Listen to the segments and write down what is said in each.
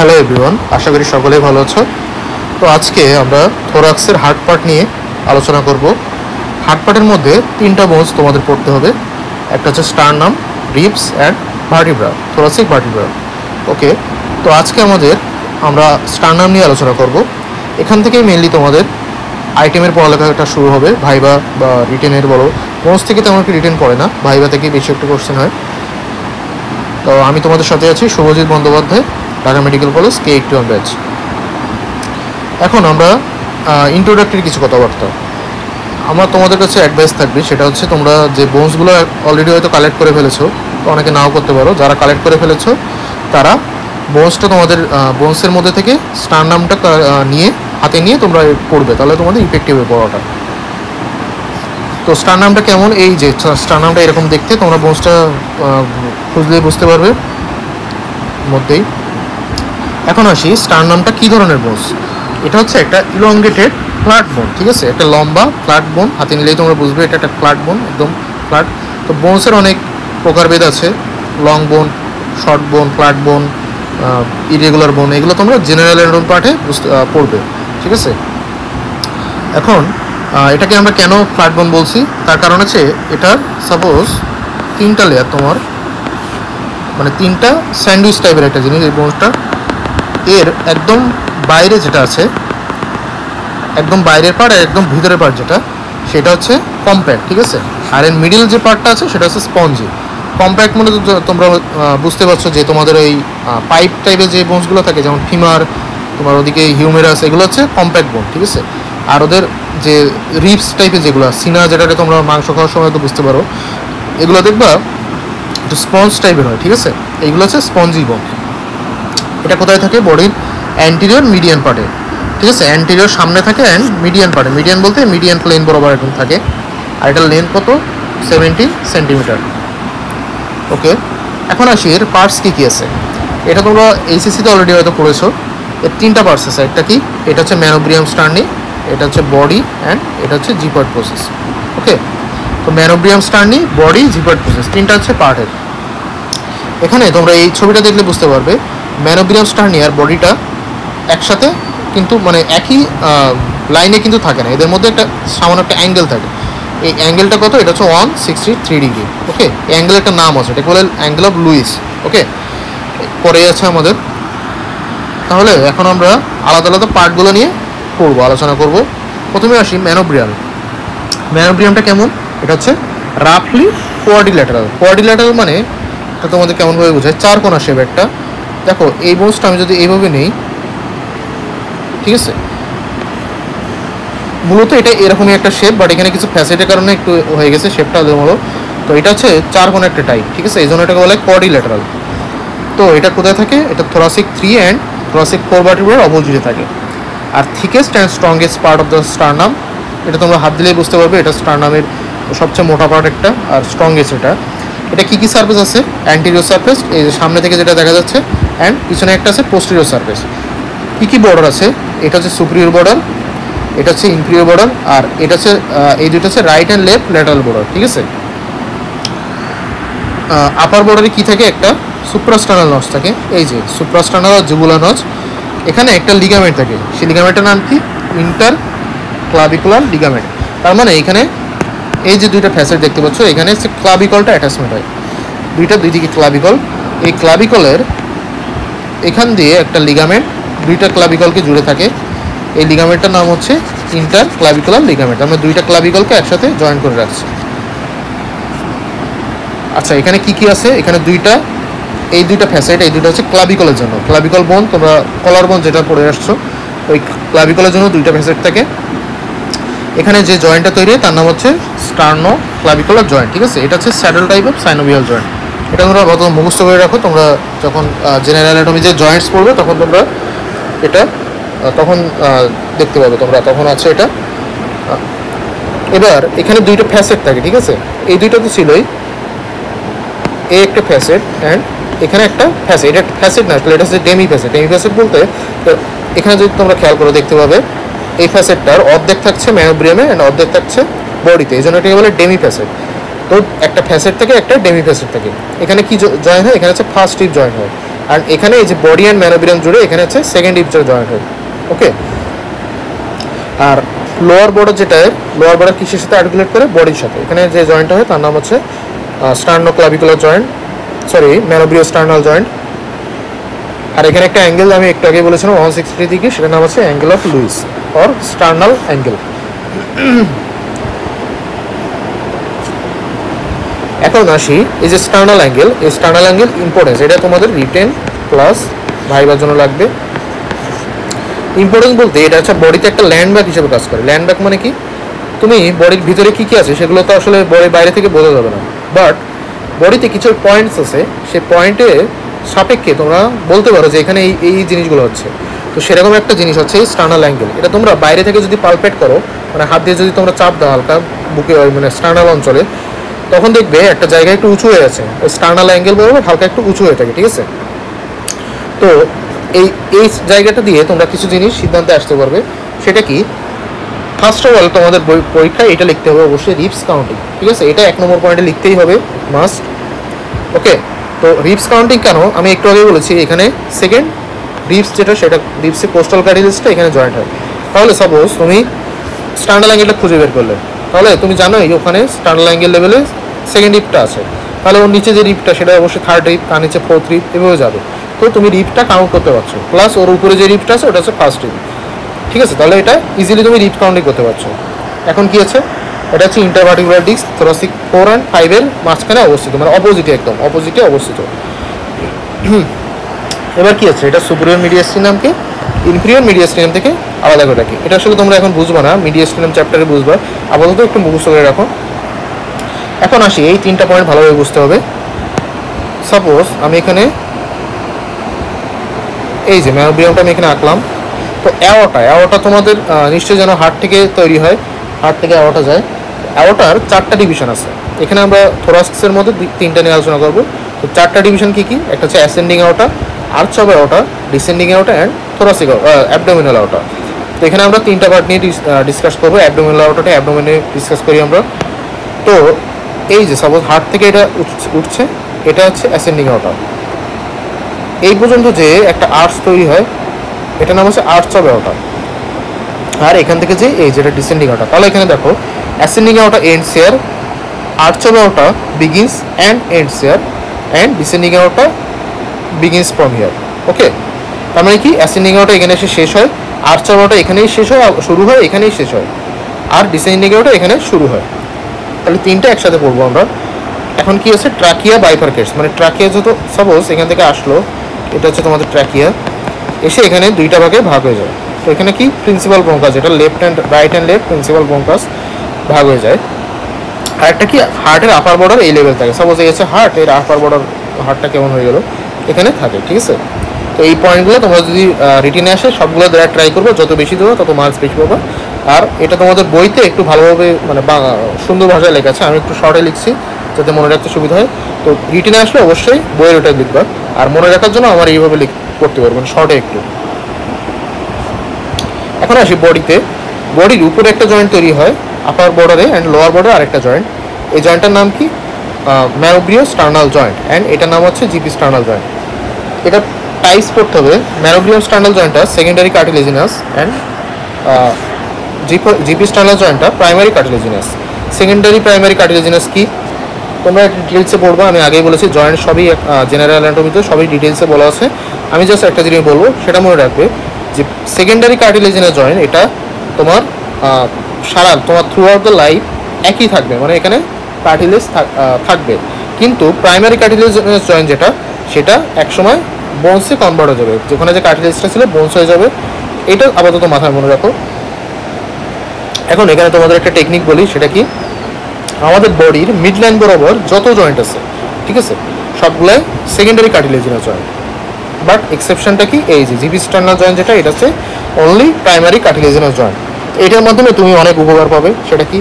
Hello everyone, আশা করি সকলেই ভালো আছো। তো আজকে আমরা থোরাক্সের হার্ট পার্ট নিয়ে আলোচনা করব। হার্ট পার্টের মধ্যে তিনটা বোনস তোমাদের পড়তে হবে। একটা হচ্ছে sternum, ribs and vertebra, thoracic vertebra. Okay, তো আজকে আমরা স্টারনাম নিয়ে আলোচনা করব। এখান থেকেই মেনলি তোমাদের আইটেমের পড়ালেখাটা শুরু হবে, ভাইবা বা রিটেনের বলো। বোনস থেকে তেমন একটু রিটেন পড়ে না, ভাইবা থেকে বেশি একটু কোশ্চেন হয়। তো আমি তোমাদের সাথে আছি, Subhajit Bandyopadhyay, Dhaka medical college, K81 batch. এখন আমরা ইন্ট্রোডাক্টরি কিছু কথাবার্তা। আমার তোমাদের কাছে অ্যাডভাইস থাকবে, সেটা হচ্ছে তোমরা যে বোনসগুলো অলরেডি হয়তো কালেক্ট করে ফেলেছো, তো অনেকে নাও করতে পারো। যারা কালেক্ট করে ফেলেছো তারা বোনসটা তোমাদের বোনসের মধ্যে থেকে স্টারনামটা নিয়ে হাতে নিয়ে তোমরা পড়বে, তাহলে তোমাদের ইফেক্টিভ হবে পড়াটা। তো স্টারনামটা কেমন, এই যে স্টারনামটা এরকম দেখতে, তোমরা বোনসটা খুঁজলে বুঝতে পারবে মধ্যেই। এখন আসি স্টারনামটা কী ধরনের বোনস। এটা হচ্ছে একটা ইলংগেটেড ফ্ল্যাট বোন, ঠিক আছে, একটা লম্বা ফ্ল্যাট বোন। হাতে নিলেই তোমরা বুঝবে এটা একটা ফ্ল্যাট বোন, একদম ফ্ল্যাট। তো বোনসের অনেক প্রকারভেদ আছে, লং বোন, শর্ট বোন, ফ্ল্যাট বোন, ইরেগুলার বোন। এগুলো তোমরা জেনারেল অ্যানাটমি পার্টে পড়বে, ঠিক আছে। এখন এটাকে আমরা কেন ফ্ল্যাট বোন বলছি, তার কারণ আছে এটার সাপোজ তিনটা লেয়ার, তোমার মানে তিনটা স্যান্ডউইচ টাইপের একটা জিনিস। এই বোনসটা এর একদম বাইরে যেটা আছে, একদম বাইরের পার্ট আর একদম ভিতরের পার্ট যেটা, সেটা হচ্ছে কম্প্যাক্ট, ঠিক আছে। আর এর মিডিল যে পার্টটা আছে সেটা হচ্ছে স্পঞ্জি। কম্প্যাক্ট মানে তোমরা বুঝতে পারছো যে তোমাদের ওই পাইপ টাইপের যে বোনসগুলো থাকে, যেমন ফিমার, তোমার ওদিকে হিউমেরাস, এগুলো হচ্ছে কম্প্যাক্ট বোন, ঠিক আছে। আর ওদের যে রিবস টাইপের যেগুলো, সিনা যেটাকে তোমরা মাংস খাওয়ার সময় তো বুঝতে পারো, এগুলো দেখবা একটু স্পঞ্জ টাইপের হয়, ঠিক আছে। এইগুলো হচ্ছে স্পঞ্জি বোন। এটা কোথায় থাকে, বডির অ্যান্টিরিয়র মিডিয়ান পার্টে, ঠিক আছে। অ্যান্টিরিয়র সামনে থাকে অ্যান্ড মিডিয়ান পার্টে, মিডিয়ান বলতে মিডিয়ান প্লেন বরাবর এরকম থাকে। আর এটার লেন্থ কত, 70 সেন্টিমিটার। ওকে, এখন আসি এর পার্টস কী কী আছে। এটা তোমরা এইচএসসিতে অলরেডি হয়তো পড়েছো। এর তিনটা পার্টস আছে। একটা কি, এটা হচ্ছে ম্যানোব্রিয়াম স্টার্নি, এটা হচ্ছে বডি অ্যান্ড এটা হচ্ছে জিপার্ট প্রসেস। ওকে, তো ম্যানোব্রিয়াম স্টার্নি, বডি, জিপার্ট প্রসেস, তিনটা হচ্ছে পার্টের। এখানে তোমরা এই ছবিটা দেখলে বুঝতে পারবে ম্যানোব্রিয়াম স্টার্নি আর বডিটা একসাথে কিন্তু মানে একই লাইনে কিন্তু থাকে না, এদের মধ্যে একটা সামান্য একটা অ্যাঙ্গেল থাকে। এই অ্যাঙ্গেলটা কত, এটা হচ্ছে 163 ডিগ্রি। ওকে, এই অ্যাঙ্গেলের একটা নাম আছে, এটাকে বলে অ্যাঙ্গেল অফ লুইস। ওকে, পরে আছে আমাদের। তাহলে এখন আমরা আলাদা আলাদা পার্টগুলো নিয়ে পড়বো, আলোচনা করব। প্রথমে আসি ম্যানোব্রিয়াম। ম্যানোব্রিয়ামটা কেমন, এটা হচ্ছে রাফলি কোয়াড্রিল্যাটারাল। কোয়াড্রিল্যাটারাল মানে এটা তোমাদের কেমনভাবে বোঝায়, চার কোণা শেপ একটা। দেখো এই বোনসটা আমি যদি এইভাবে নেই, ঠিক আছে, মূলত এটা এরকমই একটা শেপ, বাট এখানে কিছু ফ্যাসেটের কারণে একটু হয়ে গেছে শেপটা হলো। তো এটা হচ্ছে চার কোণা একটা টাইপ, ঠিক আছে, এই জন্য এটাকে বলে কোয়াড্রিল্যাটারাল। তো এটা কোথায় থাকে, এটা থোরাসিক 3 অ্যান্ড থোরাসিক 4 ভার্টিব্রার অপোজিটে থাকে। আর thickest and strongest part of the sternum, এটা তোমরা হাত দিলেই বুঝতে পারবে এটা স্টারনামের সবচেয়ে মোটা পার্ট একটা, আর স্ট্রংগেস্ট এটা। এটা কী কী সার্ফেস আছে, অ্যান্টিরিয়র সার্ফেস, এই যে সামনে থেকে যেটা দেখা যাচ্ছে, অ্যান্ড পিছনে একটা আছে পোস্টেরিয়র সার্ফেস। কী কী বর্ডার আছে, এটা হচ্ছে সুপিরিয়র বর্ডার, এটা হচ্ছে ইনফিরিয়র বর্ডার, আর এটা হচ্ছে এই দুটো হচ্ছে right and left lateral border, ঠিক আছে। আপার বর্ডারে কী থাকে, একটা সুপ্রাস্টার্নাল নচ থাকে, এই যে সুপ্রাস্টার্নাল আর জুগুলার নচ। এখানে একটা লিগামেন্ট থাকে, সেই লিগামেন্টের নাম কি, ইন্টার ক্লাভিকুলার লিগামেন্ট। তার মানে এখানে এই যে দুইটা ফ্যাসেট দেখতে পাচ্ছ, এখানে হচ্ছে ক্লাভিকলটা অ্যাটাচমেন্ট হয়, দুই দিকে ক্লাভিকল। এই ক্লাভিকলের এখান দিয়ে একটা লিগামেন্ট দুইটা ক্লাভিকলকে জুড়ে থাকে, এই লিগামেন্টটার নাম হচ্ছে ইন্টার ক্লাভিকুলার লিগামেন্ট। আমরা দুইটা ক্লাভিকলকে একসাথে জয়েন করে রাখছি। আচ্ছা, এখানে কি কি আছে, এখানে এই দুইটা ফ্যাসেট, এই দুইটা হচ্ছে ক্লাভিকলের জন্য, ক্লাভিকল বোন, তোমরা কলার বোন যেটা পড়ে আসছো, ওই ক্লাভিকলের জন্য দুইটা ফ্যাসেট থাকে। এখানে যে জয়েন্টটা তৈরি হয় তার নাম হচ্ছে স্টার্নো ক্লাভিকুলার জয়েন্ট, ঠিক আছে। এটা হচ্ছে saddle type of synovial joint. এটা তোমরা প্রথম মুখস্থ করে রাখো, তোমরা যখন জেনারেল অ্যানাটমি যে জয়েন্টস পড়বে তখন তোমরা এটা দেখতে পাবে তোমরা, তখন আছে এটা। এবার এখানে দুইটা ফ্যাসেট থাকে, ঠিক আছে, এই দুইটা তো ছিলই, এই একটা ফ্যাসেট অ্যান্ড এখানে একটা ফ্যাসেট। এটা ফ্যাসেট না, এটা হচ্ছে ডেমি ফ্যাসেট। ডেমি ফ্যাসেট বলতে এখানে যদি তোমরা খেয়াল করে দেখতে পাবে, এই ফ্যাসেটটার অর্ধেক থাকছে ম্যানোব্রিয়ামে অ্যান্ড অর্ধেক থাকছে বডিতে, এই জন্য এটাকে বলে ডেমি ফ্যাসেট। তো একটা ফ্যাসেট থেকে একটা ডেমি ফ্যাসেট থাকে। এখানে কি জয়েন হয়, এখানে হচ্ছে ফার্স্ট টিপ জয়েন হয়, আর এখানে এই যে বডি অ্যান্ড ম্যানোব্রিয়াম জুড়ে এখানে হচ্ছে সেকেন্ড রিপসটা জয়েন্ট হয়। ওকে, আর লোয়ার বর্ডার যেটা, লোয়ার বর্ডার কিসের সাথে আর্টিকুলেট করে? বডির সাথে। এখানে যে জয়েন্টটা হয় তার নাম হচ্ছে স্টার্নোক্লাভিকুলার জয়েন্ট, সরি ম্যানোব্রিও স্টার্নাল জয়েন্ট। আর এখানে একটা অ্যাঙ্গেল আমি একটু আগে বলেছিলাম 160 ডিগ্রি, সেটার নাম হচ্ছে angle of Luis or sternal angle. এখন আসি এই যে স্টার্নাল অ্যাঙ্গেল, এই স্টার্নাল অ্যাঙ্গেল ইম্পর্টেন্স, এটা তোমাদের রিটেন প্লাস ভাইবার জন্য লাগবে। ইম্পর্টেন্স বলতে এটা হচ্ছে বডিতে একটা ল্যান্ডমার্ক হিসেবে কাজ করে। ল্যান্ডমার্ক মানে কি? তুমি বডির ভিতরে কী কী আছে সেগুলো তো আসলে বডির বাইরে থেকে বোঝা যাবে না, বাট বডিতে কিছু পয়েন্টস আছে, সেই পয়েন্টে সাপেক্ষে তোমরা বলতে পারো যে এখানে এই এই জিনিসগুলো হচ্ছে। তো সেরকম একটা জিনিস হচ্ছে এই স্টার্নাল অ্যাঙ্গেল। এটা তোমরা বাইরে থেকে যদি পালপেট করো, মানে হাত দিয়ে যদি তোমরা চাপ দাও হালকা বুকে, মানে স্টার্নাল অঞ্চলে, তখন দেখবে একটা জায়গায় একটু উঁচু হয়ে আছে, স্টার্নাল অ্যাঙ্গেল বলবো হালকা একটু উঁচু হয়ে থাকে, ঠিক আছে? তো এই এই জায়গাটা দিয়ে তোমরা কিছু জিনিস সিদ্ধান্তে আসতে পারবে। সেটা কি? ফার্স্ট অফ অল তোমাদের পরীক্ষায় এটা লিখতে হবে অবশ্যই রিপস কাউন্টিং, ঠিক আছে? এটা 1 নম্বর পয়েন্টে লিখতেই হবে, মাস্ট। ওকে, তো রিপস কাউন্টিং কেন? আমি একটু আগে বলেছি এখানে সেকেন্ড রিপস যেটা, সেটা রিপসে কোস্টাল কার্টিলেজটা এখানে জয়েন্ট হয়। তাহলে সাপোজ তুমি স্টার্নাল অ্যাঙ্গেলটা খুঁজে বের করলে, তাহলে তুমি জানোই ওখানে স্টার্নাল অ্যাঙ্গেল লেভেলে সেকেন্ড রিপটা আছে, তাহলে ওর নিচে যে রিপটা সেটা অবশ্যই থার্ড রিপ, তার নিচে ফোর্থ রিপ, এভাবে যাবে। তো তুমি রিপটা কাউন্ট করতে পারছো, প্লাস ওর উপরে যে রিপটা আছে ওটা হচ্ছে ফার্স্ট রিপ, ঠিক আছে? তাহলে এটা ইজিলি তুমি রিপ কাউন্টিং করতে পারছো। এখন কি আছে? এটা হচ্ছে ইন্টারভার্টিকুলার ডিস্ক, থোরাসিক 4 and 5 এর মাঝখানে অবস্থিত, মানে অপোজিটে, একদম অপোজিটে অবস্থিত। এবার কি আছে? এটা সুপিরিয়র মিডিয়াস্টিনামকে ইনফিরিয়র মিডিয়াস্টিনাম থেকে আলাদা করে রাখি। এটা আসলে তোমরা এখন বুঝবা না, মিডিয়াস্টিনাম চ্যাপ্টারে বুঝবা, আপাতত একটু মুখস্থ করে রাখো। এখন আসি এই 3টা পয়েন্ট ভালোভাবে বুঝতে হবে। সাপোজ আমি এখানে এই যে ম্যানোব্রিয়ামটা আমি এখানে আঁকলাম, তো অ্যাওর্টা তোমাদের নিশ্চয়ই যেন হার্ট থেকে তৈরি হয়, হার্ট থেকে অ্যাওর্টা যায়। অ্যাওর্টার 4টা ডিভিশন আছে। এখানে আমরা থোরাক্সের মধ্যে 3টা নিয়ে আলোচনা করবো। তো 4টা ডিভিশন কী কী? একটা হচ্ছে ascending aorta, arch of aorta, descending aorta and thoracic abdominal aorta. তো এখানে আমরা 3টা পার্ট নিয়ে ডিসকাস করবো। অ্যাবডোমিনাল অ্যাওর্টাটা অ্যাবডোমিনে ডিসকাস করি আমরা। তো এই যে সাপোজ হার্ট থেকে এটা উঠছে, এটা হচ্ছে অ্যাসেন্ডিং অ্যাওর্টা। এই পর্যন্ত যে একটা আর্চ তৈরি হয়, এটা নাম হচ্ছে আর্চ অফ অ্যাওর্টা। আর এখান থেকে যে এই যেটা ডিসেন্ডিং অ্যাওর্টা, তাহলে এখানে দেখো ascending aorta ends here, arch of aorta begins and ends here, and descending aorta begins from here. Okay, তার মানে কি? অ্যাসেন্ডিং অ্যাওর্টা এখানে এসে শেষ হয়, আর্চ অফ অ্যাওর্টা এখানেই শেষ হয়, শুরু হয় এখানেই শেষ হয়, আর ডিসেন্ডিং অ্যাওর্টা এখানে শুরু হয়। তাহলে 3টা একসাথে পড়বো আমরা। এখন কি আছে? ট্রাকিয়া বাইফার্কেটস, মানে ট্রাকিয়া যত সাপোজ এখান থেকে আসলো, এটা হচ্ছে তোমাদের ট্রাকিয়া, এসে এখানে 2টা ভাগে ভাগ হয়ে যায়। তো এখানে কি? প্রিন্সিপাল ব্রঙ্কাস, যেটা left and right and left principal bronchus ভাগ হয়ে যায়। আর একটা কি? হার্টের আপার বর্ডার এই লেভেল থাকে। সাপোজ এই হচ্ছে হার্ট, এর আপার বর্ডার, হার্টটা কেমন হয়ে গেল এখানে থাকে, ঠিক আছে? তো এই পয়েন্টগুলো তোমরা যদি রিটিনে আসে সবগুলো দেওয়ার ট্রাই করবো, যত বেশি দেবো তত মার্কস বেশি পাবো। আর এটা তোমাদের বইতে একটু ভালোভাবে মানে সুন্দর ভাষায় লেখা আছে, আমি একটু শর্টে লিখছি যাতে মনে রাখতে সুবিধা হয়। তো রিটিনে আসলে অবশ্যই বইয়ের ওটাই লিখবা, আর মনে রাখার জন্য আমার এইভাবে করতে পারবো, মানে শর্টে একটু। এখন আসি বডিতে। বডির উপরে একটা জয়েন্ট তৈরি হয় আপার বর্ডারে অ্যান্ড লোয়ার বর্ডারে আরেকটা জয়েন্ট। এই জয়েন্টটার নাম কি? ম্যানোব্রিও স্টার্নাল জয়েন্ট, অ্যান্ড এটার নাম হচ্ছে জিপি স্টার্নাল জয়েন্ট। এটা টাইপস করতে হবে। ম্যানোব্রিয়াম স্টার্নাল জয়েন্টটা secondary cartilaginous and xiphisternal জয়েন্টটা primary cartilaginous. Secondary primary cartilaginous কি তোমরা ডিটেলসে পড়বো, আমি আগেই বলেছি জয়েন্ট সবই জেনারেল অ্যানাটমিতে সবই ডিটেলসে বলা আছে। আমি জাস্ট একটা জিনিস বলবো, সেটা মনে রাখবে যে সেকেন্ডারি কার্টিলেজিনাস জয়েন্ট এটা তোমার তোমার থ্রু আউট দ্য লাইফ একই থাকবে, মানে এখানে কার্টিলেজ থাকবে, কিন্তু প্রাইমারি কার্টিলেজিনাস জয়েন্ট যেটা, সেটা একসময় বোনসে কনভার্ট হয়ে যাবে, যেখানে যে কার্টিলেজটা ছিল বোনস হয়ে যাবে। এটা আপাতত মাথায় মনে রাখো। এখন এখানে তোমাদের একটা টেকনিক বলি, সেটা কি? আমাদের বডির মিড লাইন বরাবর যত জয়েন্ট আছে, ঠিক আছে, সবগুলাই সেকেন্ডারি কার্টিলেজিনাস জয়েন্ট, বাট এক্সেপশনটা কি? এই যে জিপি স্টার্নাল জয়েন্ট যেটা, এটা হচ্ছে অনলি প্রাইমারি কার্টিলেজিনাস জয়েন্ট। এটার মাধ্যমে তুমি অনেক উপকার পাবে। সেটা কি?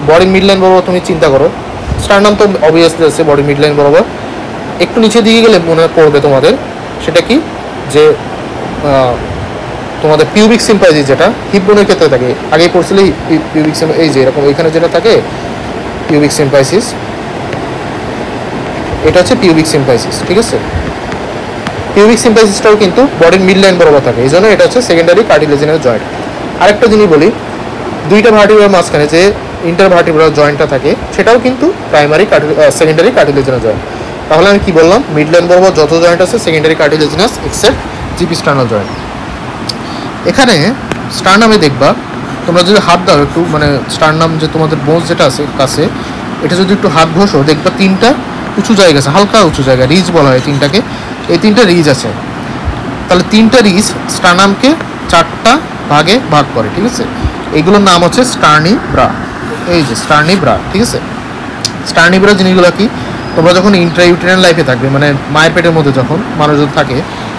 বডির মিড লাইন বরাবর তুমি চিন্তা করো, স্টার্নাম তো অবভিয়াসলি আছে বডির মিড লাইন বরাবর, একটু নিচে দিকে গেলে মনে পড়বে তোমাদের, সেটা কি? যে তোমাদের পিউবিক সিম্পাইসিস যেটা হিপ বোনের ক্ষেত্রে থাকে, আগেই পড়ছিলে পিউবিক, এই যে এরকম এখানে যেটা থাকে পিউবিক সিম্পাইসিস, এটা হচ্ছে পিউবিক সিম্পাইসিস, ঠিক আছে? পিউবিক সিম্পাথিসটাও কিন্তু বডির মিড লাইন বরাবর থাকে, এই জন্য এটা হচ্ছে সেকেন্ডারি কার্টিলেজিনাস জয়েন্ট। আরেকটা জিনিস বলি, দুইটা ভার্টিব্রার মাঝখানে যে ইন্টারভার্টিব্রাল জয়েন্টটা থাকে সেটাও কিন্তু সেকেন্ডারি কার্টিলেজিনাস জয়েন্ট। তাহলে আমি কি বললাম, মিড লাইন বরাবর যত জয়েন্ট আছে secondary cartilaginous except GP sternal joint. এখানে স্টার্নামে দেখবা তোমরা যদি হাত দাও একটু, মানে স্টার্নাম যে তোমাদের বোনস যেটা আছে কাছে, এটা যদি একটু হাত ঘষো দেখবা তিনটা উঁচু জায়গা আছে, হালকা উঁচু জায়গা, রিজ বলা হয় তিনটাকে, এই তিনটা রিজ আছে। তাহলে তিনটা রিজ স্টার্নামকে চারটা ভাগে ভাগ করে, ঠিক আছে। এইগুলোর নাম হচ্ছে স্টার্নিব্রা, এই যে স্টার্নিব্রা, ঠিক আছে। স্টার্নিব্রা জিনিসগুলো কি, তোমরা যখন ইন্ট্রাইউটেরিয়ান লাইফে থাকবে, মানে মায়ের পেটের মধ্যে যখন মানুষজন থাকে,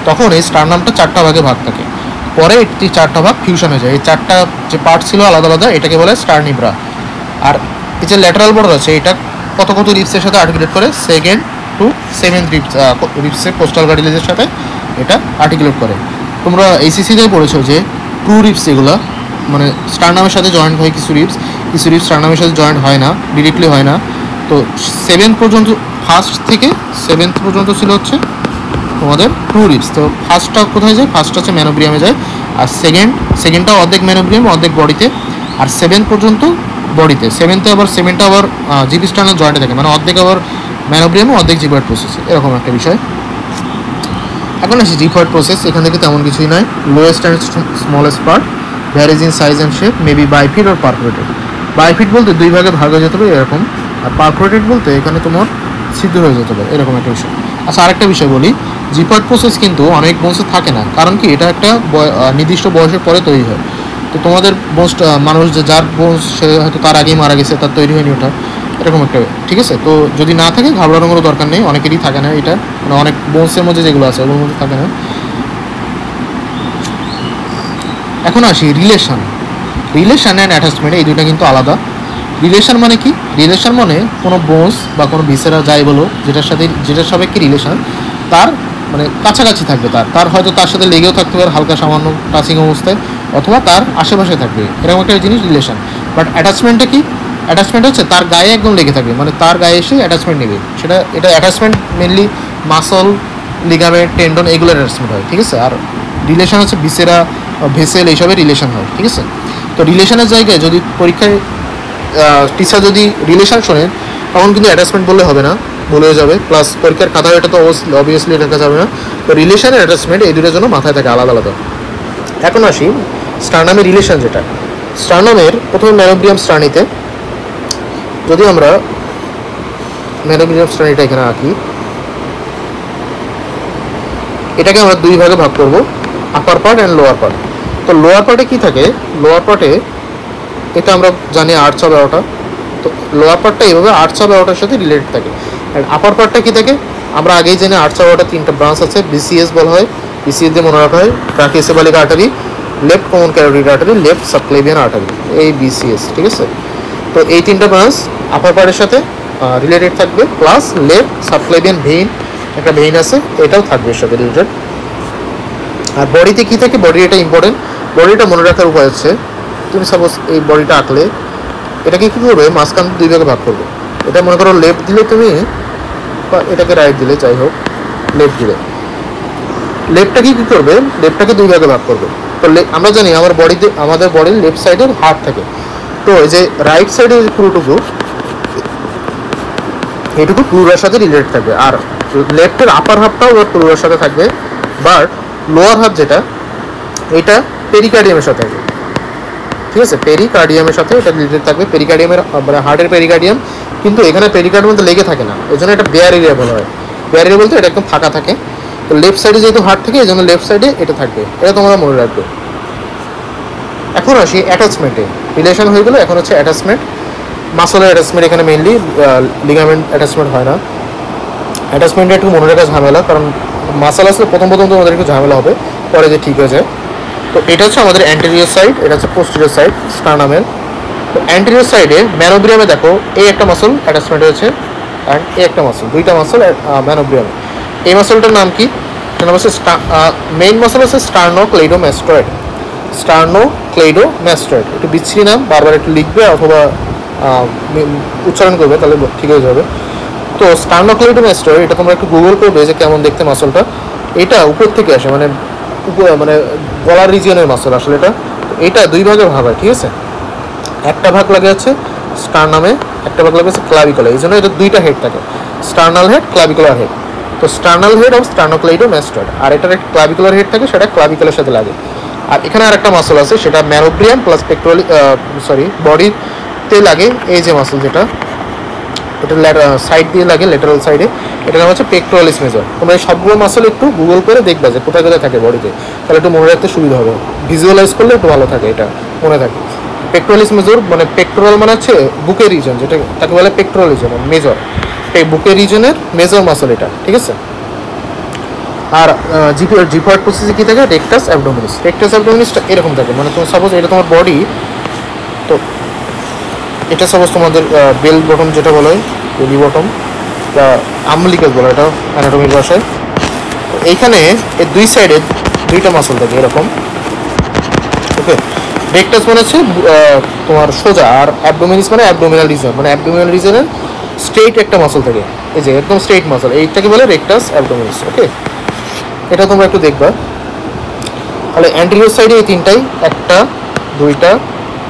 তখন এই স্টার্নামটা চারটা ভাগে ভাগ থাকে, পরে এই চারটা ভাগ ফিউশন হয়ে যায়, এই চারটা যে পার্ট ছিল আলাদা আলাদা এটাকে বলে স্টার্নিব্রা। আর এই যে ল্যাটারাল বর্ডার আছে এটা কত কত রিপসের সাথে আর্টিকুলেট করে, 2nd to 7th রিপসের কোস্টাল কার্টিলেজের সাথে এটা আর্টিকুলেট করে। তোমরা এইসিসিতে পড়েছো যে ট্রু রিপস এগুলো, মানে স্টার্নামের সাথে জয়েন্ট হয় কিছু রিপস স্টার্নামের সাথে জয়েন্ট হয় না, ডিরেক্টলি হয় না। তো 7th পর্যন্ত, 1st থেকে 7th পর্যন্ত ছিল হচ্ছে তোমাদের ট্রু রিপস। তো ফার্স্টটা কোথায় যায়, ফার্স্টটা হচ্ছে ম্যানোব্রিয়ামে যায়, আর সেকেন্ডটা অর্ধেক ম্যানোব্রিয়াম অর্ধেক বডিতে, আর 7th পর্যন্ত বডিতে। 7th আবার জিপি স্টার্নাল জয়েন্টে থাকে, মানে অর্ধেক আবার ম্যানোব্রিয়ামে অর্ধেক জিপয়েড প্রসেসে, এরকম একটা বিষয়। এখন আসি জিপয়েড প্রসেস, এখান থেকে তেমন কিছুই নয়। Lowest and smallest part varies in size and shape, maybe bifid or perforated. Bifid বলতে দুই ভাগে ভাগ হয়ে যেতে পারে এরকম, আর পারফোরেটেড বলতে এখানে তোমার সিদ্ধ হয়ে যেতে পারে, এরকম একটা বিষয়। আচ্ছা, আরেকটা বিষয় বলি, জিপয়েড প্রসেস কিন্তু অনেক বোনসে থাকে না, কারণ কি এটা একটা নির্দিষ্ট বয়সের পরে তৈরি হয়। তো তোমাদের বোনসটা মানুষ যে যার বোনস সে হয়তো তার আগেই মারা গেছে, তার তৈরি হয়নি ওটা, এরকম একটা, ঠিক আছে। তো যদি না থাকে ঘাবড়ানোর কোনো দরকার নেই, অনেকেরই থাকে না এটা, মানে অনেক বোনসের মধ্যে যেগুলো আছে ওগুলোর মধ্যে থাকে না। এখন আসি রিলেশন অ্যান্ড অ্যাটাচমেন্ট, এই দুটো কিন্তু আলাদা। রিলেশন মানে কি, রিলেশন মানে কোনো বোনস বা কোনো ভিসেরা যাই বলো যেটার সাপেক্ষে রিলেশন, তার মানে কাছাকাছি থাকবে, তার হয়তো তার সাথে লেগেও থাকতে পারে হালকা সামান্য টাচিং অবস্থায়, অথবা তার আশেপাশে থাকবে, এরকম একটা জিনিস রিলেশন। বাট অ্যাটাচমেন্টটা কি, অ্যাটাচমেন্ট হচ্ছে তার গায়ে একদম লেগে থাকবে, মানে তার গায়ে এসে অ্যাটাচমেন্ট নেবে, এটা attachment mainly muscle, ligament, tendon এগুলোর অ্যাটাচমেন্ট হয়, ঠিক আছে। আর রিলেশন হচ্ছে ভিসেরা, ভেসেল এইসবের রিলেশন হয়, ঠিক আছে। তো রিলেশনের জায়গায় যদি পরীক্ষায় টিচার যদি রিলেশন শোনেন তখন কিন্তু অ্যাটাচমেন্ট বললে হবে না, ভুলে যাবে, প্লাস পরীক্ষার খাতা এটা তো অবভিয়াসলি লেখা যাবে না। তো রিলেশন আর অ্যাটাচমেন্ট এই দুটোর জন্য মাথায় থাকে আলাদা আলাদা। এখন আসি স্টার্নামের রিলেশন, যেটা স্টার্নামের প্রথমে ম্যানোব্রিয়াম স্টার্নিতে, যদি আমরা ম্যানোব্রিয়াম স্টার্নিটা এখানে আঁকি, এটাকে আমরা দুই ভাগে ভাগ করব, আপার পার্ট অ্যান্ড লোয়ার পার্ট। তো লোয়ার পার্টে কি থাকে, লোয়ার পার্টে এটা আমরা জানি আর্চ অফ অ্যাওর্টা, তো লোয়ার পার্টটা এইভাবে আর্চ অফ অ্যাওর্টার সাথে রিলেটেড থাকে। অ্যান্ড আপার পার্টটা কি থাকে, আমরা আগেই জানি আর্চ অফ অ্যাওর্টার তিনটা ব্রাঞ্চ আছে, বিসিএস বলা হয়, বিসিএস দিয়ে মনে রাখা হয় brachiocephalic artery, left common carotid artery, left subclavian artery, এই বিসিএস, ঠিক আছে। তো এই তিনটা ব্রাঞ্চ আপার পার্টের সাথে রিলেটেড থাকবে, প্লাস লেফট সাবক্লেভিয়ান ভেইন, একটা ভেইন আছে, এটাও থাকবে এর সাথে রিলেটেড। আর বডিতে কী থাকে, বডি এটা ইম্পর্টেন্ট, বডিটা মনে রাখার উপায় হচ্ছে, তুমি সাপোজ এই বডিটা আঁকলে, এটাকে কী করবে, মাঝখান দুই ভাগে ভাগ করবে। এটা মনে করো লেফট দিলে তুমি, বা এটাকে রাইট দিলে, যাই হোক লেফট দিলে, লেফটটাকে কী করবে, লেফটটাকে দুই ভাগে ভাগ করবে। তো আমরা জানি আমাদের বডির লেফট সাইডের হার্ট থাকে, তো এই যে রাইট সাইডের পুরোটুকু, এইটুকু প্লুরার সাথে রিলেটেড থাকবে, আর লেফটের আপার হাফটাও ওর প্লুরার সাথে থাকবে, বাট লোয়ার হাফ যেটা, এটা পেরিকার্ডিয়ামের সাথে থাকবে, ঠিক আছে। পেরিকার্ডিয়ামের সাথে এটা রিলেটেড থাকবে, পেরিকার্ডিয়ামের মানে হার্টের পেরিকার্ডিয়াম, কিন্তু এখানে পেরিকার্ডিয়ামের মধ্যে লেগে থাকে না, এই জন্য এটা বেয়ার এরিয়া বলা হয়। বেয়ার এরিয়া বলতে এটা একদম ফাঁকা থাকে। তো লেফট সাইডে যেহেতু হার্ট থাকে, এই জন্য লেফট সাইডে এটা থাকবে, এটা তোমরা মনে রাখবে। এখন আসি অ্যাটাচমেন্টে, রিলেশন হয়ে গেলো, এখন হচ্ছে অ্যাটাচমেন্ট। মাসলের অ্যাটাচমেন্ট এখানে মেইনলি, লিগামেন্ট অ্যাটাচমেন্ট হয় না। অ্যাটাচমেন্টে একটু মনে রাখা ঝামেলা, কারণ মাসল আসলে প্রথম তোমাদের একটু ঝামেলা হবে, পরে যে ঠিক হয়ে যায়। তো এটা হচ্ছে আমাদের অ্যান্টেরিয়র সাইড, এটা হচ্ছে পোস্টেরিয়র সাইড স্টার্নামের। তো অ্যান্টেরিয়র সাইডে ম্যানোব্রিয়ামে দেখো, এই একটা মাসল অ্যাটাচমেন্ট হয়েছে, অ্যান্ড এই একটা মাসল, দুইটা মাসল ম্যানোব্রিয়ামে। এই মাসলটার নাম কি, এটার নাম হচ্ছে মেইন মাসল হচ্ছে স্টার্নোক্লেইডোম্যাস্টয়েড, স্টার্নোক্লেইডোম্যাস্টয়েড। একটু বিচ্ছিরি নাম, বারবার একটু লিখবে অথবা উচ্চারণ করবে, তাহলে ঠিক হয়ে যাবে। তো স্টার্নোক্লেইডোম্যাস্টয়েড, এটা তোমরা একটু গুগল করবে যে কেমন দেখতে মাসলটা। এটা উপর থেকে আসে, মানে মানে গলার রিজিয়নের মাসল আসলে এটা দুই ভাগে ভাগ হয়, ঠিক আছে। একটা ভাগ লাগে হচ্ছে স্টারনামে, একটা ভাগ লাগে হচ্ছে ক্লাভিকুলা, এই জন্য এটা দুইটা হেড থাকে, স্টার্নাল হেড, ক্লাভিকুলার হেড। তো স্টার্নাল হেড অফ স্টার্নোক্লেইডোমাস্টয়েড, আর এটার একটা ক্লাভিকুলার হেড থাকে, সেটা ক্লাভিকুলার সাথে লাগে। আর এখানে আর একটা মাসল আছে, সেটা ম্যানোব্রিয়াম প্লাস পেক্টোরালি বডিতে লাগে, এই যে মাসল যেটা এটা সাইড দিয়ে লাগে, ল্যাটারাল সাইডে, এটার নাম হচ্ছে পেক্টোরালিস মেজর। তোমরা এই সবগুলো মাসল একটু গুগল করে দেখবা যে কোথায় কোথায় থাকে বডিতে, তাহলে একটু মনে রাখতে সুবিধা হবে, ভিজুয়ালাইজ করলে একটু ভালো থাকে, এটা মনে থাকে। পেক্টোরালিস মেজর মানে পেক্টোরাল মানে হচ্ছে বুকের রিজন, যেটা তাকে বলে পেক্টোরাল রিজন মেজর, এই বুকের রিজনের মেজর মাসল এটা, ঠিক আছে। আর জিফয়েড প্রসেসে কী থাকে, রেকটাস অ্যাবডোমিনিস। রেকটাস অ্যাবডোমিনিসটা এরকম থাকে, মানে তোমার সাপোজ এটা তোমার বডি, তো এটা সাপোজ তোমাদের বেল বটম যেটা বলে, বেলি বটম বা আমলিকাস বলে এটা অ্যানাটমির ভাষায়। এইখানে এর দুই সাইডে দুইটা মাসল থাকে এরকম, ওকে। রেকটাস মানে হচ্ছে তোমার সোজা, আর অ্যাবডোমিনিস মানে অ্যাবডোমিনাল রিজন, মানে অ্যাবডোমিনাল রিজনের স্ট্রেইট একটা মাসল থাকে, এই যে একদম স্ট্রেইট মাসল, এইটাকে বলে রেকটাস অ্যাবডোমিনিস, ওকে। এটা তোমরা একটু দেখবা। তাহলে অ্যান্টেরিয়র সাইডে এই তিনটাই, একটা দুইটা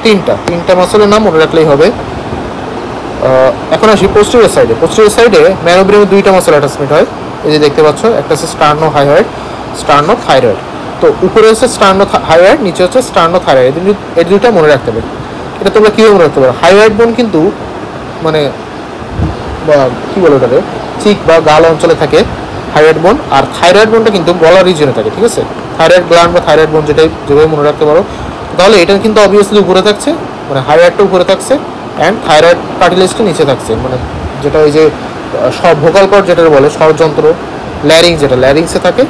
তিনটা মাসলের নাম মনে রাখলেই হবে। এখন আসি পোস্টেরিয়র সাইডে। পোস্টেরিয়র সাইডে ম্যানোব্রিয়ামের দুইটা মাসল অ্যাটাচমেন্ট হয়, এই যে দেখতে পাচ্ছ, একটা হচ্ছে স্টার্নো হাইওয়েড, স্টার্নো থাইরয়েড। তো উপরে হচ্ছে স্টার্নো হাইওয়েড, নিচে হচ্ছে স্টার্নো থাইরয়েড, এই দুইটা মনে রাখতে হবে। এটা তোমরা কীভাবে মনে রাখতে পারো, হাইওয়েড বোন কিন্তু মানে কী বলে ওটাকে, চিক বা গাল অঞ্চলে থাকে থাইরয়েড বোন, আর থাইরয়েড বোনটা কিন্তু গলার রিজনে থাকে, ঠিক আছে। থাইরয়েড গ্ল্যান্ড বা থাইরয়েড বোন যেভাবে মনে রাখতে পারো, তাহলে এটা কিন্তু অবভিয়াসলি উপরে থাকছে, মানে হাইওয়েডটা উপরে থাকছে, অ্যান্ড থাইরয়েড কার্টিলেজটা নিচে থাকছে, মানে যেটা ওই যে সব ভোকাল কর্ড যেটা বলে, স্বরযন্ত্র, ল্যারিংস, যেটা ল্যারিংসে থাকে,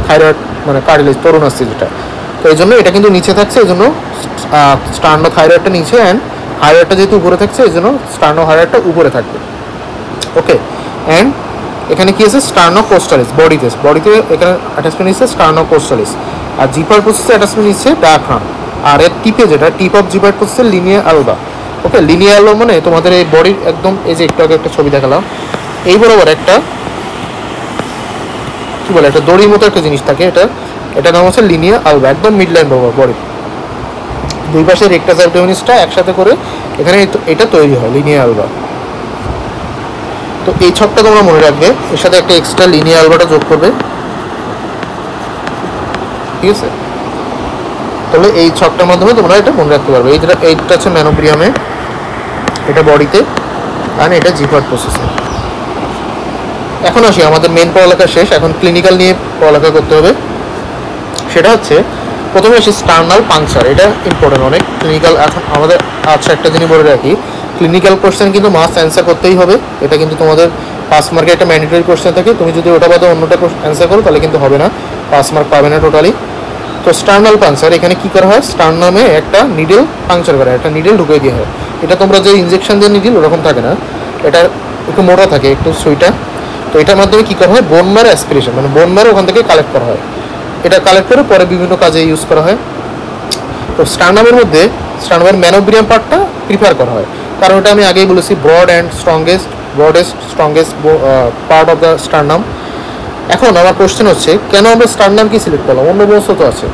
থাইরয়েড মানে কার্টিলেজ তরুণাস্থি যেটা, তো এই জন্য এটা কিন্তু নিচে থাকছে, এই জন্য স্টার্নো থাইরয়েডটা নিচে, অ্যান্ড হাইওয়েডটা যেহেতু উপরে থাকছে, এই জন্য স্টার্নো হাইওয়েডটা উপরে থাকবে, ওকে। অ্যান্ড এখানে কি আছে, স্টার্নো কোস্টালিস, বডিতে এখানে অ্যাটাচমেন্ট নিচ্ছে স্টার্নো কোস্টালিস, আর জিপার প্রসেসে অ্যাটাচমেন্ট নিচ্ছে ডায়াফ্রাম, আর এর টিপে যেটা টিপ অফ জিপার প্রসেসে লিনিয়া আলবা, ওকে। লিনিয়া আলবা মানে তোমাদের এই বডির একদম, এই যে একটু আগে একটা ছবি দেখালাম, এই বরাবর একটা কি বলে, একটা দড়ির মতো একটা জিনিস থাকে, এটা নাম হচ্ছে লিনিয়া আলবা, একদম মিড লাইন বরাবর বডি, দুই পাশে রেকটাস অ্যাবডোমিনিসটা একসাথে করে এখানে এটা তৈরি হয় লিনিয়া আলবা। তো এই ছকটা তোমরা মনে রাখবে, এর সাথে একটা এক্সট্রা লিনিয়া আলবাটা যোগ করবে, ঠিক আছে। তাহলে এই ছকটার মাধ্যমে তোমরা এটা মনে রাখতে পারবে। এইটা হচ্ছে ম্যানোব্রিয়ামে, এটা বডিতে, আর এটা জিফার্ড প্রসেসে। এখন আসি, আমাদের মেন পড়ালেখা শেষ, এখন ক্লিনিক্যাল নিয়ে পড়ালেখা করতে হবে। সেটা হচ্ছে প্রথমে আসি স্টার্নাল পাংচার, এটা ইম্পর্টেন্ট অনেক ক্লিনিক্যাল। এখন আমাদের আচ্ছা একটা জিনিস বলে রাখি, ক্লিনিক্যাল কোশ্চেন কিন্তু মাস্ট অ্যান্সার করতেই হবে, এটা কিন্তু তোমাদের 5 মার্কের একটা ম্যান্ডেটরি কোশ্চেন থাকে, তুমি যদি ওটা বাদে অন্যটা অ্যান্সার করো তাহলে কিন্তু হবে না, 5 মার্ক পাবে না টোটালি। তো স্টার্নাল পাংচার, এখানে কী করা হয়, স্টার্নামে একটা নিডেল পাংচার করা হয়, একটা নিডেল ঢুকিয়ে দেওয়া হয়। এটা তোমরা যে ইনজেকশন দিয়ে নিডেল ওরকম থাকে না, এটা একটু মোটা থাকে, একটু সুইটা। তো এটার মাধ্যমে কী করা হয়, বোন ম্যারো অ্যাসপিরেশন, মানে বোন ম্যারো ওখান থেকে কালেক্ট করা হয়, এটা কালেক্ট করে পরে বিভিন্ন কাজে ইউজ করা হয়। তো স্টার্নামের মধ্যে স্টার্নামের ম্যানোব্রিয়াম পার্টটা প্রিফার করা হয়, কারণ এটা আমি আগেই বলেছি broadest strongest part of the sternum. এখন আমার কোশ্চেন হচ্ছে, কেন আমরা স্টার্নামকেই সিলেক্ট করলাম, অন্য বস্তু তো আছে,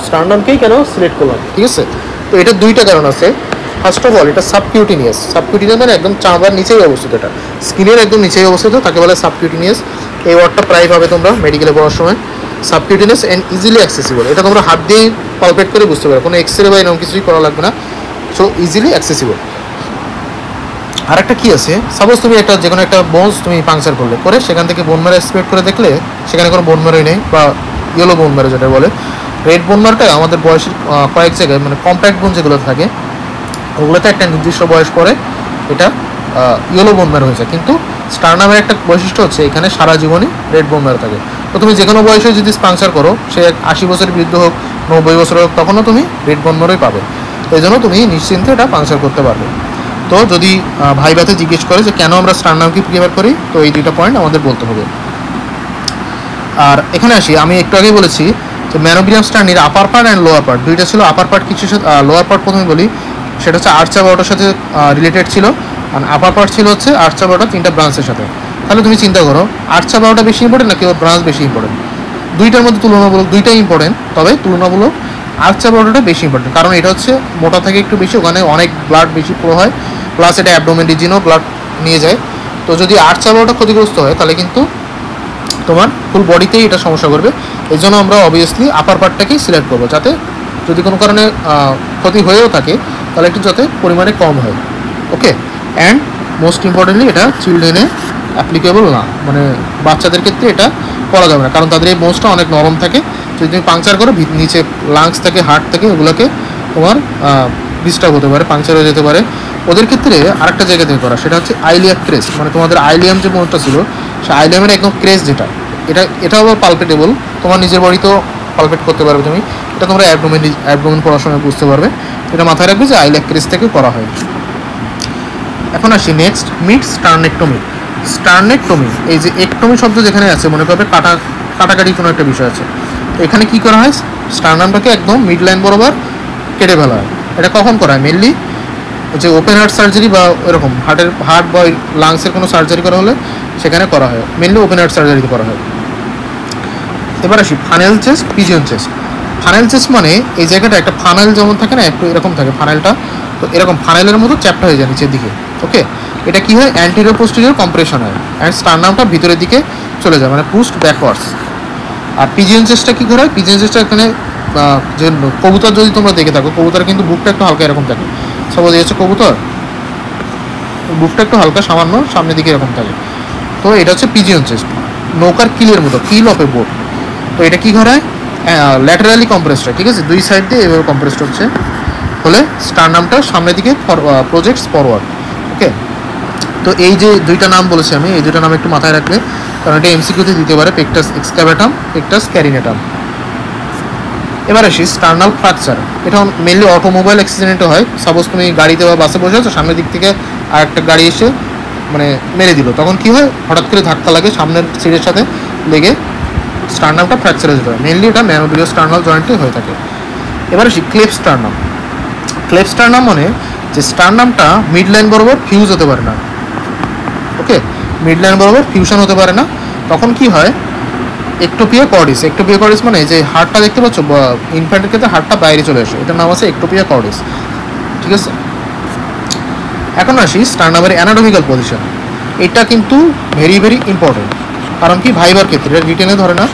স্টার্নামকেই কেন সিলেক্ট করলাম, ঠিক আছে। তো এটা দুইটা কারণ আছে। ফার্স্ট অফ অল, এটা সাবকিউটিনিয়াস মানে একদম চামড়ার নিচেই অবস্থিত, এটা স্কিনের একদম নিচেই অবস্থিত, তাকে বলে সাবকিউটিনিয়াস। এই ওয়ার্ডটা প্রায় পাবে তোমরা মেডিকেলে পড়ার সময়, সাবকিউটিনিয়াস অ্যান্ড ইজিলি অ্যাক্সেসিবল। এটা তোমরা হাত দিয়ে পালপেট করে বুঝতে পারো, কোনো এক্সরে বা এরকম কিছুই করা লাগবে না, সো ইজিলি অ্যাক্সেসিবল। আর একটা কী আছে, সাপোজ তুমি একটা যে কোনো একটা বোনস তুমি পাংচার করে সেখান থেকে বোন ম্যারো এক্সপেক্ট করে দেখলে সেখানে কোনো বোন ম্যারোই নেই, বা ইয়েলো বোন ম্যারো যেটা বলে। রেড বোন ম্যারোটা আমাদের বয়সের কয়েক জায়গায়, মানে কম্প্যাক্ট বোন যেগুলো থাকে ওগুলোতে একটা নির্দিষ্ট বয়স পরে এটা ইয়েলো বোন ম্যারো হয়েছে, কিন্তু স্টার্নামের একটা বৈশিষ্ট্য হচ্ছে এখানে সারা জীবনই রেড বোন ম্যারো থাকে। তো তুমি যে কোনো বয়সে যদি পাংচার করো, সে 80 বছরের বৃদ্ধ হোক, 90 বছর হোক, তখনও তুমি রেড বোন ম্যারোই পাবে। এই জন্য তুমি নিশ্চিন্তে এটা পাংচার করতে পারবে। তো যদি ভাইভাতে জিজ্ঞেস করে যে কেন আমরা স্টার্নামকে প্রিফার করি, তো এই দুইটা পয়েন্ট আমাদের বলতে হবে। আর এখানে আসি, আমি একটু আগেই বলেছি যে manubrium sterni upper part and lower part দুইটা ছিল। আপার পার্ট কিছু, লোয়ার পার্ট প্রথমে বলি, সেটা হচ্ছে আর্চ অ্যাবাউটের সাথে রিলেটেড ছিল, আর আপার পার্ট ছিল হচ্ছে আর্চ অ্যাবাউটের 3টা ব্রাঞ্চের সাথে। তাহলে তুমি চিন্তা করো আর্চা বারোটা বেশি ইম্পর্টেন্ট নাকি ব্রাঞ্চ বেশি ইম্পর্টেন্ট? দুইটার মধ্যে তুলনামূলক দুইটাই ইম্পর্টেন্ট, তবে তুলনামূলক আর্চা বারোটা বেশি ইম্পর্টেন্ট, কারণ এটা হচ্ছে মোটা থাকে একটু বেশি, ওখানে অনেক ব্লাড বেশি ফ্লো হয়, প্লাস এটা অ্যাবডোমেন রিজিনও ব্লাড নিয়ে যায়। তো যদি আর্চা বারোটা ক্ষতিগ্রস্ত হয় তাহলে কিন্তু তোমার ফুল বডিতেই এটা সমস্যা করবে। এই জন্য আমরা অবভিয়াসলি আপার পার্টটাকেই সিলেক্ট করবো, যাতে যদি কোনো কারণে ক্ষতি হয়েও থাকে তাহলে একটু যাতে পরিমাণে কম হয়। ওকে, অ্যান্ড মোস্ট ইম্পর্টেন্টলি এটা চিলড্রেনে অ্যাপ্লিকেবল না, মানে বাচ্চাদের ক্ষেত্রে এটা করা যাবে না, কারণ তাদের এই বোনসটা অনেক নরম থাকে। যদি তুমি পাংচার করো নিচে লাংস থেকে হার্ট থেকে ওগুলোকে তোমার ডিস্টার্ব হতে পারে, পাংচার হয়ে যেতে পারে। ওদের ক্ষেত্রে আরেকটা জায়গা থেকে করা, সেটা হচ্ছে আইলিয়াক ক্রেস্ট, মানে তোমাদের আইলিয়াম যে বোনটা ছিল সেই আইলিয়ামের একদম ক্রেস্ট যেটা, এটাও আবার পালপেটেবল, তোমার নিজের বডিতেও পালপেট করতে পারবে তুমি। এটা তোমরা অ্যাবডোমেন পড়ার সময় বুঝতে পারবে। এটা মাথায় রাখবে যে আইলিয়াক ক্রেস্ট থেকে করা হয়। এখন আসি নেক্সট, মিড স্টার্নেক্টমি। স্টার্নেক্টমি, এই যে একটমি শব্দ যেখানে আছে মনে করবে কাটাকাটি কোনো একটা বিষয় আছে। তো এখানে কী করা হয়, স্টার্নামটাকে একদম মিড লাইন বরাবর কেটে ফেলা হয়। এটা কখন করা হয়? মেনলি যে ওপেন হার্ট সার্জারি বা এরকম হার্ট বা লাংসের কোনো সার্জারি করা হলে সেখানে করা হয়, মেনলি ওপেন হার্ট সার্জারিতে করা হয়। এবার আসি funnel chest, pigeon chest. Funnel chest মানে এই জায়গাটা একটা ফানেল যেমন থাকে না, একটু এরকম থাকে ফানেলটা, তো এরকম ফানেলের মতো চ্যাপ্টা হয়ে যায় নিচের দিকে। ওকে, এটা কী হয়, অ্যান্টিরিয়র পোস্টেরিয়র কম্প্রেশন হয়, অ্যান্ড স্টার্নামটা ভিতরের দিকে চলে যায়, মানে পুস্ট ব্যাকওয়ার্ডস। আর পিজিয়ন চেস্টটা কী করে হয়, পিজিয়ন চেস্টটা এখানে যে কবুতর যদি তোমরা দেখে থাকো, কবুতর কিন্তু বুকটা একটু হালকা এরকম থাকে, সব হচ্ছে কবুতর বুকটা একটু হালকা সামান্য সামনের দিকে এরকম থাকে। তো এটা হচ্ছে পিজিয়ন চেস্ট, নৌকার কিলের মতো, কিল অফ এ বোট। তো এটা কী করায়, ল্যাটারালি কম্প্রেসড হয়, ঠিক আছে, দুই সাইড দিয়ে এভাবে কম্প্রেসড হচ্ছে, ফলে স্টারনামটা সামনের দিকে প্রজেক্টস ফরওয়ার্ড। ওকে, তো এই যে দুইটা নাম বলেছি আমি, এই দুইটা নাম একটু মাথায় রাখবে, কারণ এটা এমসিকিউতে দিতে পারে, পেকটাস এক্সক্যাভেটাম, পেকটাস ক্যারিনেটাম। এবার আসি স্টার্নাল ফ্র্যাকচার। এটা মেনলি অটোমোবাইল অ্যাক্সিডেন্টে হয়। সাপোজ তুমি গাড়িতে বা বাসে বসে আছো, সামনের দিক থেকে আর একটা গাড়ি এসে মানে মেরে দিল, তখন কী হয়, হঠাৎ করে ধাক্কা লাগে সামনের সিটের সাথে লেগে স্টার্নামটা ফ্র্যাকচার হয়ে যেতে হয়। মেনলি এটা ম্যানোবিলিও স্টার্নাল জয়েন্টে হয়ে থাকে। এবার আসি ক্লেপ স্টার্নাম। ক্লেপ স্টার্নাম মানে যে স্টার্নামটা মিড লাইন বরাবর ফিউজ হতে পারে না। ওকে, মিড লাইন বরাবর ফিউশন হতে পারে না, তখন কি হয়, একটোপিয়া কর্ডিস। একটোপিয়া কর্ডিস মানে যে হাড়টা দেখতে পাচ্ছ ইনফ্যান্টের ক্ষেত্রে হাড়টা বাইরে চলে আসে, এটার নাম আছে একটোপিয়া কর্ডিস, ঠিক আছে। এখন আসি স্টার্নামের অ্যানাটমিক্যাল পজিশন। এটা কিন্তু ভেরি ভেরি ইম্পর্টেন্ট, কারণ কি ভাইবার ক্ষেত্রে, রিটেনে ধরে না,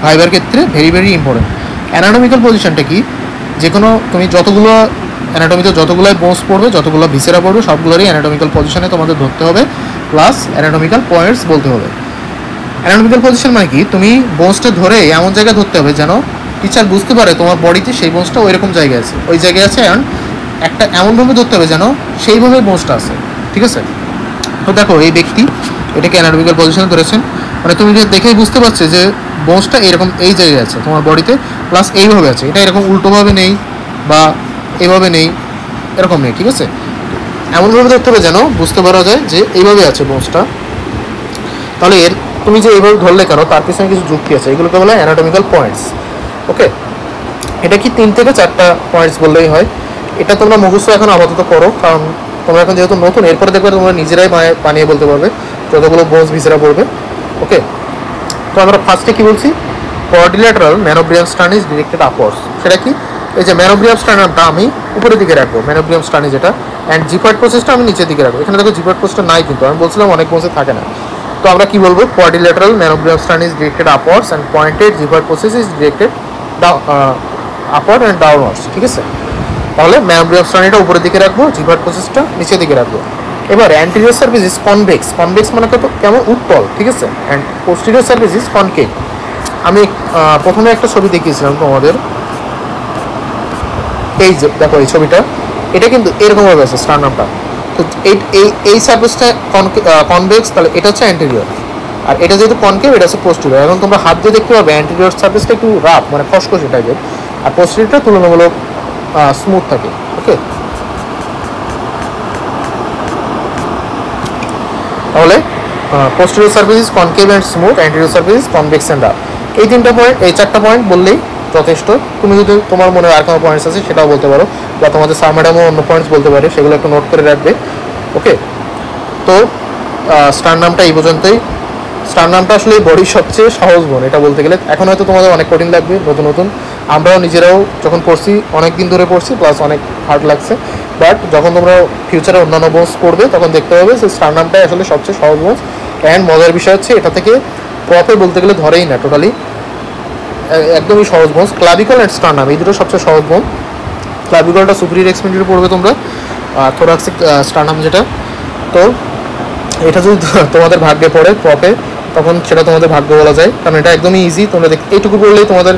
ভাইবার ক্ষেত্রে ভেরি ভেরি ইম্পর্টেন্ট। অ্যানাটমিক্যাল পজিশনটা কি, যে কোনো তুমি যতগুলো অ্যানাটমিতে যতগুলোই বোনস পড়বে, যতগুলো ভিসেরা পড়বে, সবগুলোরই অ্যানাটমিক্যাল পজিশনে তোমাদের ধরতে হবে, প্লাস অ্যানাটমিক্যাল পয়েন্টস বলতে হবে। অ্যানাটমিক্যাল পজিশন মানে কি, তুমি বোনসটা ধরে এমন জায়গায় ধরতে হবে যেন টিচার বুঝতে পারে তোমার বডিতে সেই বোনসটা ওইরকম জায়গায় আছে, ওই জায়গায় আছে, অ্যান্ড একটা এমনভাবে ধরতে হবে যেন সেইভাবে বোনসটা আছে, ঠিক আছে। তো দেখো এই ব্যক্তি এটাকে অ্যানাটমিক্যাল পজিশনে ধরেছেন, মানে তুমি দেখেই বুঝতে পারছো যে বোনসটা এরকম এই জায়গায় আছে তোমার বডিতে, প্লাস এইভাবে আছে, এটা এরকম উল্টোভাবে নেই বা এইভাবে নেই, এরকম নেই, ঠিক আছে। এমনভাবে ধরতে হবে যেন বুঝতে পারা যায় যে এইভাবে আছে বোনসটা। তাহলে এর তুমি যে এইভাবে ধরলে কেন, তার পিছনে কিছু যুক্তি আছে, এগুলোকে বলা হয় অ্যানাটমিক্যাল পয়েন্টস। ওকে, এটা কি 3 থেকে 4টা পয়েন্টস বললেই হয়। এটা তোমরা মুখস্থ এখন আপাতত করো, কারণ তোমরা এখন যেহেতু নতুন, এরপরে দেখবে তোমরা নিজেরাই বানিয়ে বলতে পারবে যতগুলো বোনস ভিসেরা পড়বে। ওকে, তো আমরা ফার্স্টে কী বলছি, quadrilateral manubrium sterni directed upwards. সেটা কি, এই যে ম্যানোব্রিয়াম স্টার্নামটা আমি উপরের দিকে রাখবো, ম্যানোব্রিয়াম স্টার্নিস যেটা, অ্যান্ড জিপার্ট প্রসেসটা আমি নিচের দিকে রাখবো। এখানে দেখো জিপার্ট প্রসেসটা নাই, কিন্তু আমি বলছিলাম অনেক বোনসে থাকে না। তো আমরা কি বলবো, quadrilateral manubrium sterni directed upwards and pointed xiphoid process is directed upward and downwards, ঠিক আছে। তাহলে ম্যানোব্রিয়াম স্টার্নিটা উপরের দিকে রাখবো, জিপার্ট প্রসেসটা নিচের দিকে রাখবো। এবার anterior surface is convex, convex মানে কত, কেমন উত্তল, ঠিক আছে, and posterior surface is concave. আমি প্রথমে একটা ছবি দেখিয়েছিলাম তোমাদের, এই যে দেখো এই ছবিটা, এটা কিন্তু এরকমভাবে আছে স্টার্নামটা। তো এই সার্ফেসটা কনভেক্স, তাহলে এটা হচ্ছে অ্যান্টেরিয়র, আর এটা যেহেতু কনকেভ এটা হচ্ছে পোস্টেরিয়র। এখন তোমরা হাত দিয়ে দেখতে পাবে অ্যান্টেরিয়র সার্ফেসটা একটু রাফ, মানে খসখসে টাইপের, আর পোস্টেরিয়রটা তুলনামূলক স্মুথ থাকে। ওকে, তাহলে posterior surface is concave and smooth, anterior surface is convex and rough. এই 3টা পয়েন্ট, এই 4টা পয়েন্ট বললেই যথেষ্ট। তুমি যদি তোমার মনে আর কোনো পয়েন্টস আছে সেটাও বলতে পারো, বা তোমাদের স্যার ম্যাডামও অন্য পয়েন্টস বলতে পারে, সেগুলো একটু নোট করে রাখবে। ওকে, তো স্টার নামটা এই পর্যন্তই। স্টার নামটা আসলে বডির সবচেয়ে সহজ বোন, এটা বলতে গেলে। এখন হয়তো তোমাদের অনেক কঠিন লাগবে, নতুন নতুন, আমরাও নিজেরাও যখন পড়ছি অনেক দিন ধরে পড়ছি, প্লাস অনেক হার্ড লাগছে। বাট যখন তোমরা ফিউচারে অন্যান্য বোনস পড়বে তখন দেখতে পাবে যে স্টার নামটাই আসলে সবচেয়ে সহজ বোনস। অ্যান্ড মজার বিষয় হচ্ছে এটা থেকে প্রপে বলতে গেলে ধরেই না, টোটালি একদমই সহজ বোনস। ক্লাভিকল অ্যান্ড স্টার নাম এই দুটো সবচেয়ে সহজ বোন। ক্লাভিকলটা সুপিরিয়র এক্সপেন্ডিচারে পড়বে তোমরা, থোরাক্সিক স্টার নাম যেটা। তো এটা যদি তোমাদের ভাগ্যে পড়ে প্রপে, তখন সেটা তোমাদের ভাগ্য বলা যায়, কারণ এটা একদমই ইজি। তোমরা এইটুকু পড়লেই তোমাদের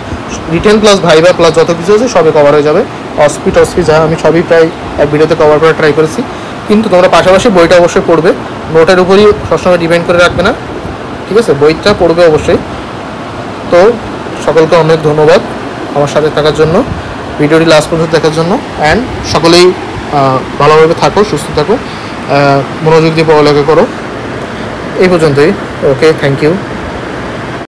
রিটেন প্লাস ভাইবা প্লাস যত কিছু আছে সবই কভার হয়ে যাবে। অসপি যা আমি সবই প্রায় এক ভিডিওতে কভার করার ট্রাই করেছি। কিন্তু তোমরা পাশাপাশি বইটা অবশ্যই পড়বে, নোটের উপরই সবসময় ডিপেন্ড করে রাখবে না, ঠিক আছে? বইটা পড়বে অবশ্যই। তো সকলকে অনেক ধন্যবাদ আমার সাথে থাকার জন্য, ভিডিওটি লাস্ট পর্যন্ত দেখার জন্য। অ্যান্ড সকলেই ভালোভাবে থাকো, সুস্থ থাকো, মনোযোগ দিয়ে পড়ালেখা করো। এই পর্যন্তই। ওকে, থ্যাংক ইউ।